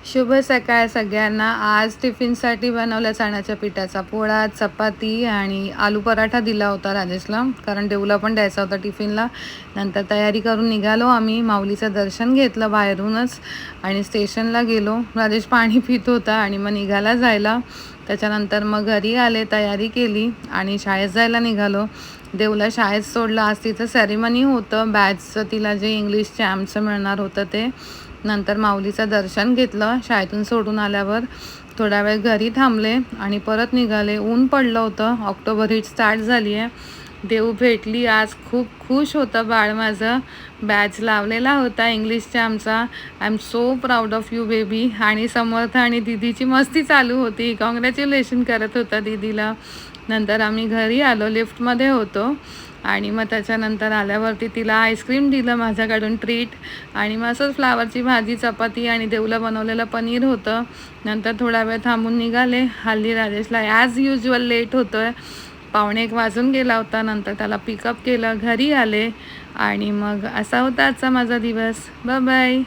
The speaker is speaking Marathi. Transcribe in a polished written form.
शुभ सकाळ सगळ्यांना. आज टिफिनसाठी बनवलं चण्याच्या पिठाचा पोळा, चपाती आणि आलू पराठा दिला होता राजेशला, कारण देऊला पण द्यायचा होता टिफिनला. नंतर तयारी करून निघालो आम्ही. माऊलीचं दर्शन घेतलं बाहेरूनच आणि स्टेशनला गेलो. राजेश पाणी पित होता आणि मग निघाला जायला. त्याच्यानंतर मग घरी आले, तयारी केली आणि शाळेत जायला निघालो. देऊला शाळेत सोडलं. आज तिचं सेरेमनी होतं बॅचचं, तिला जे इंग्लिश चॅम्पचं मिळणार होतं ते. नंतर माऊलीचं दर्शन घेतलं. शाळेतून सोडून आल्यावर थोडा वेळ घरी थांबले आणि परत निघाले. ऊन पडलं होतं, ऑक्टोबर हीट स्टार्ट झाली आहे. देऊ भेटली आज. खूप खुश होतं बाळ माझं. बॅच लावलेला होता इंग्लिशचा आमचा. I am so proud of you baby. आणि समर्थ आणि दिदीची मस्ती चालू होती, कॉंग्रॅच्युलेशन करत होता दिदीला. नंतर आम्ही घरी आलो, लिफ्टमध्ये होतो आणि मग त्याच्यानंतर आल्यावरती तिला आईस्क्रीम दिलं माझ्याकडून ट्रीट. आणि मग असंच फ्लावरची भाजी, चपाती आणि देऊला बनवलेलं पनीर होतं. नंतर थोडा वेळ थांबून निघाले. हल्ली राजेशला ॲज युजल लेट होतो आहे. 1:45 वाजून गेला होता. नंतर त्याला पिकअप केलं, घरी आले आणि मग असा होता आजचा माझा दिवस. Bye bye.